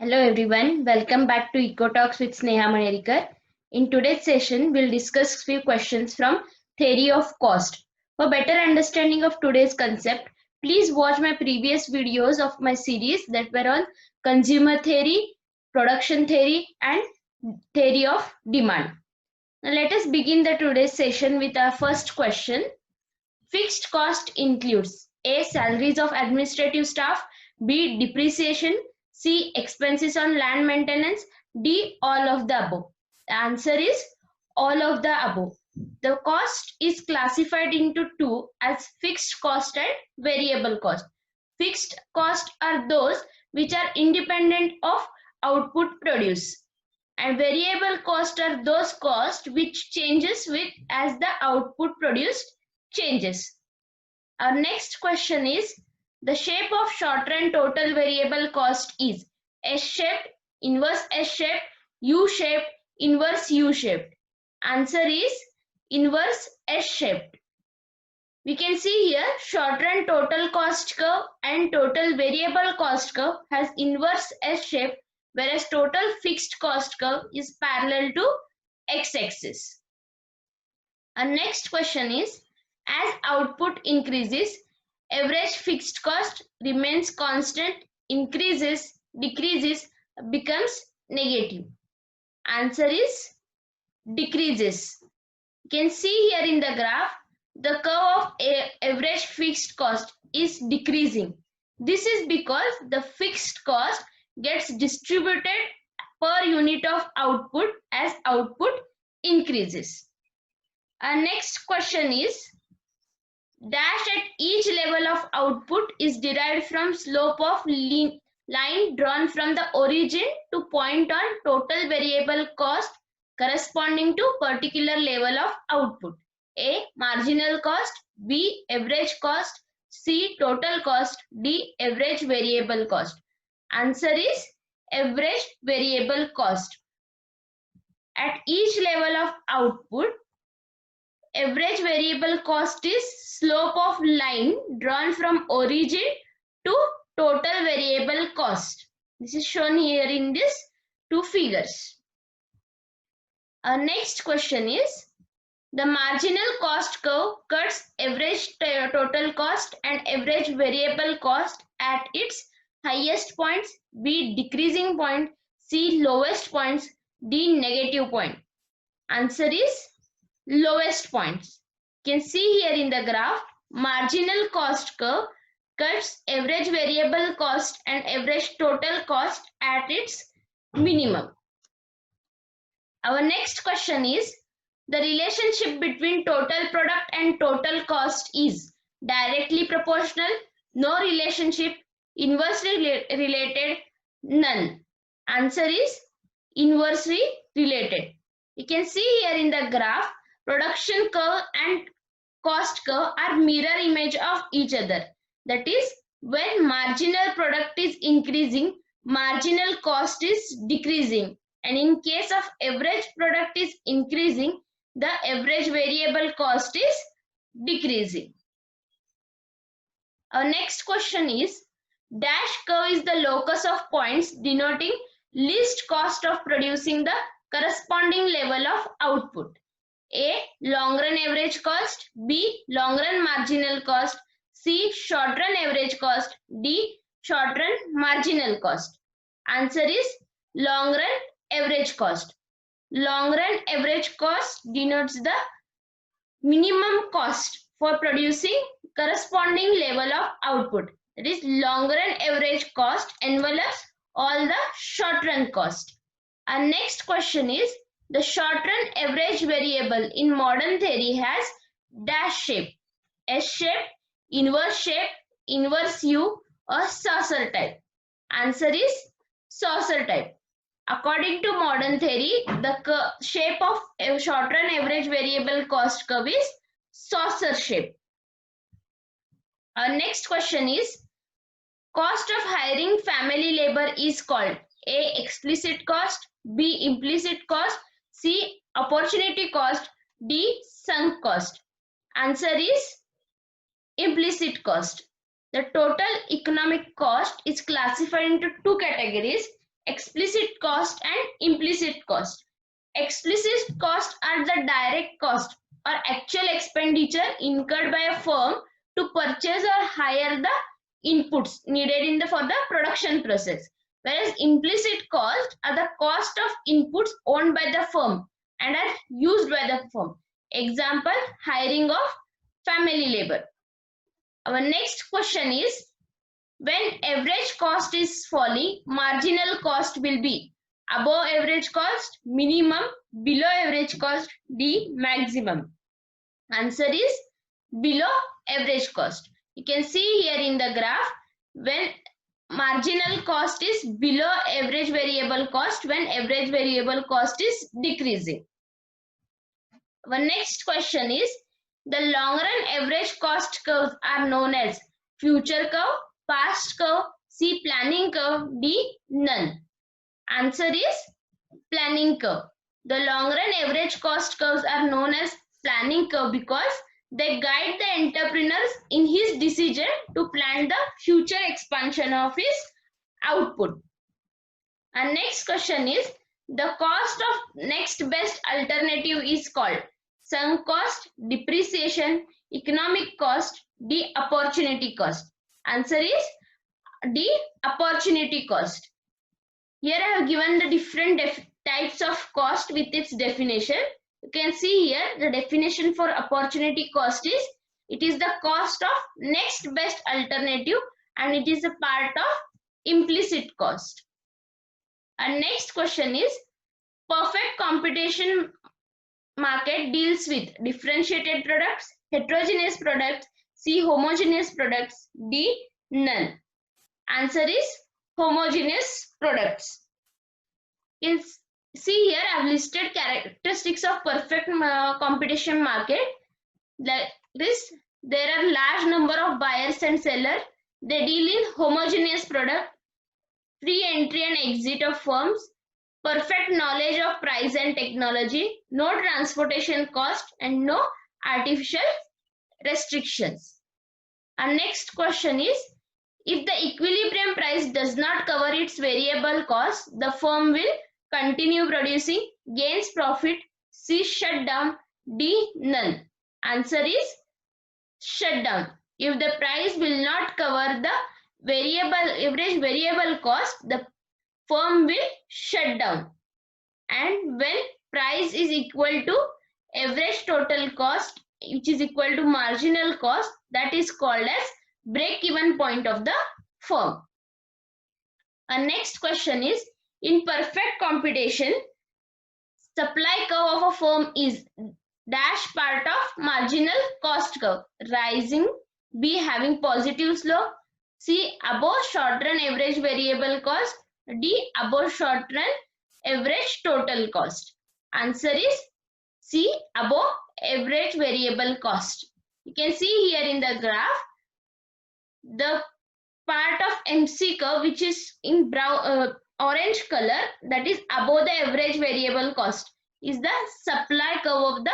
Hello everyone, welcome back to Eco Talks with Sneha Manerikar. In today's session, we'll discuss few questions from theory of cost. For better understanding of today's concept, please watch my previous videos of my series that were on consumer theory, production theory and theory of demand. Now let us begin the today's session with our first question. Fixed cost includes A. Salaries of administrative staff, B. Depreciation, C. Expenses on land maintenance, D. All of the above. The answer is all of the above. The cost is classified into two as fixed cost and variable cost. Fixed cost are those which are independent of output produced, and variable cost are those costs which changes with as the output produced changes. Our next question is, the shape of short-run total variable cost is S-shaped, inverse S-shaped, U-shaped, inverse U-shaped. Answer is inverse S-shaped. We can see here short-run total cost curve and total variable cost curve has inverse S-shape, whereas total fixed cost curve is parallel to x-axis. Our next question is, as output increases, average fixed cost remains constant, increases, decreases, becomes negative. Answer is decreases. You can see here in the graph, the curve of average fixed cost is decreasing. This is because the fixed cost gets distributed per unit of output as output increases. Our next question is, dash at each level of output is derived from slope of line drawn from the origin to point on total variable cost corresponding to particular level of output. A. Marginal cost, B. Average cost, C. Total cost, D. Average variable cost. Answer is average variable cost. At each level of output, average variable cost is slope of line drawn from origin to total variable cost. This is shown here in these two figures. Our next question is, the marginal cost curve cuts average total cost and average variable cost at its highest points, B. Decreasing point, C. Lowest points, D. Negative point. Answer is lowest points. You can see here in the graph, marginal cost curve cuts average variable cost and average total cost at its minimum. Our next question is, the relationship between total product and total cost is directly proportional, no relationship, inversely related, none. Answer is inversely related. You can see here in the graph, production curve and cost curve are mirror image of each other. That is, when marginal product is increasing, marginal cost is decreasing. And in case of average product is increasing, the average variable cost is decreasing. Our next question is, dash curve is the locus of points denoting least cost of producing the corresponding level of output. A. Long run average cost, B. Long run marginal cost, C. Short run average cost, D. Short run marginal cost. Answer is long run average cost. Long run average cost denotes the minimum cost for producing corresponding level of output. That is, long run average cost envelopes all the short run cost. Our next question is, the short run average variable in modern theory has dash shape, S shape, inverse U, or saucer type. Answer is saucer type. According to modern theory, the shape of a short run average variable cost curve is saucer shape. Our next question is, cost of hiring family labor is called A. Explicit cost, B. Implicit cost, C. Opportunity cost, D. Sunk cost. Answer is implicit cost. The total economic cost is classified into two categories: explicit cost and implicit cost. Explicit cost are the direct cost or actual expenditure incurred by a firm to purchase or hire the inputs needed for the production process, whereas implicit cost are the cost of inputs owned by the firm and are used by the firm. Example, hiring of family labor. Our next question is, when average cost is falling, marginal cost will be above average cost, minimum, below average cost, D, maximum. Answer is below average cost. You can see here in the graph, when marginal cost is below average variable cost, when average variable cost is decreasing. Our next question is, the long run average cost curves are known as future curve, past curve, C, planning curve, D, none. Answer is planning curve. The long run average cost curves are known as planning curve because they guide the entrepreneurs in his decision to plan the future expansion of his output. And next question is, the cost of next best alternative is called sunk cost, depreciation, economic cost, D, opportunity cost. Answer is D, opportunity cost. Here I have given the different types of cost with its definition. You can see here the definition for opportunity cost is, it is the cost of next best alternative and it is a part of implicit cost. And next question is, perfect competition market deals with differentiated products, heterogeneous products, C, homogeneous products, D, none. Answer is homogeneous products. You can see here I have listed characteristics of perfect competition market. Like this, there are large number of buyers and sellers. They deal in homogeneous product, free entry and exit of firms, perfect knowledge of price and technology, no transportation cost, and no artificial restrictions. Our next question is, if the equilibrium price does not cover its variable cost, the firm will continue producing, gains profit, C, shut down, D, none. Answer is shut down. If the price will not cover the average variable cost, the firm will shut down. And when price is equal to average total cost, which is equal to marginal cost, that is called as break-even point of the firm. Our next question is, in perfect competition, supply curve of a firm is dash part of marginal cost curve, rising, B, having positive slope, C, above short run average variable cost, D, above short run average total cost. Answer is C, above average variable cost. You can see here in the graph, the part of MC curve which is in brown orange color, that is above the average variable cost, is the supply curve of the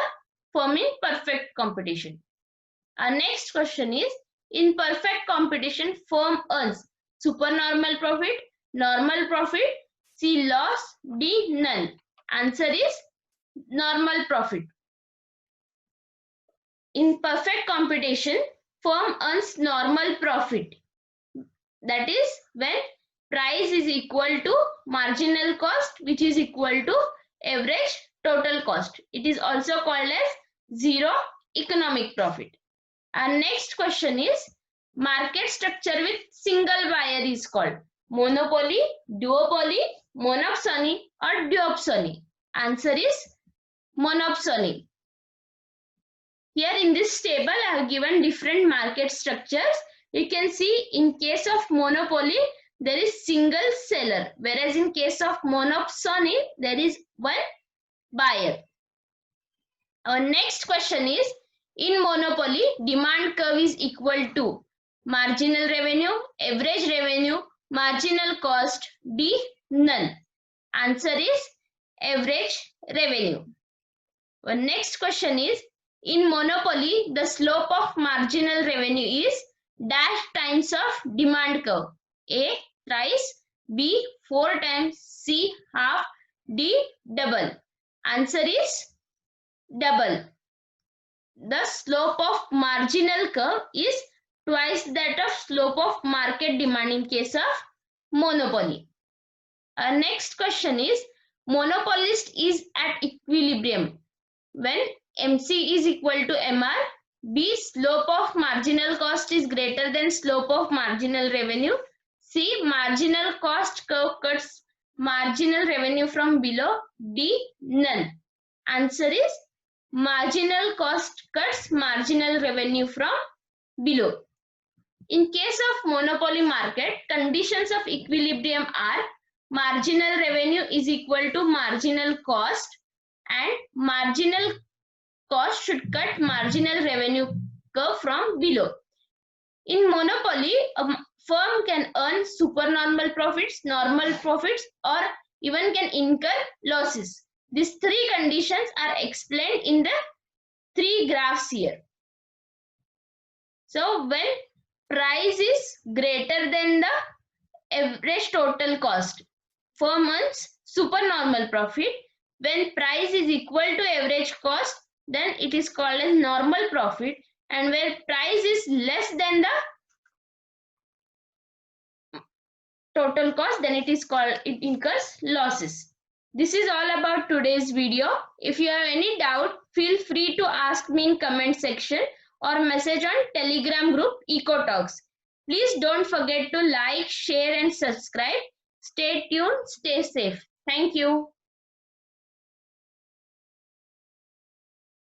firm in perfect competition. Our next question is, in perfect competition, firm earns supernormal profit, normal profit, C, loss, D, none. Answer is normal profit. In perfect competition, firm earns normal profit. That is when price is equal to marginal cost, which is equal to average total cost. It is also called as zero economic profit. Our next question is, market structure with single buyer is called monopoly, duopoly, monopsony, or duopsony. Answer is monopsony. Here in this table, I have given different market structures. You can see in case of monopoly, there is single seller, whereas in case of monopsony, there is one buyer. Our next question is, in monopoly, demand curve is equal to marginal revenue, average revenue, marginal cost, D, none. Answer is average revenue. Our next question is, in monopoly, the slope of marginal revenue is dash times of demand curve. A, price, B 4 times, C half, D double. Answer is double. The slope of marginal curve is twice that of slope of market demand in case of monopoly. Our next question is, monopolist is at equilibrium when MC is equal to MR. B, slope of marginal cost is greater than slope of marginal revenue. C, marginal cost curve cuts marginal revenue from below. D, none. Answer is marginal cost cuts marginal revenue from below. In case of monopoly market, conditions of equilibrium are marginal revenue is equal to marginal cost and marginal cost should cut marginal revenue curve from below. In monopoly, a firm can earn supernormal profits, normal profits, or even can incur losses. These three conditions are explained in the three graphs here. So when price is greater than the average total cost, firm earns supernormal profit. When price is equal to average cost, then it is called as normal profit, and where price is less than the total cost, then it incurs losses. This is all about today's video. If you have any doubt, feel free to ask me in comment section or message on Telegram group EcoTalks. Please don't forget to like, share and subscribe. Stay tuned, stay safe. Thank you.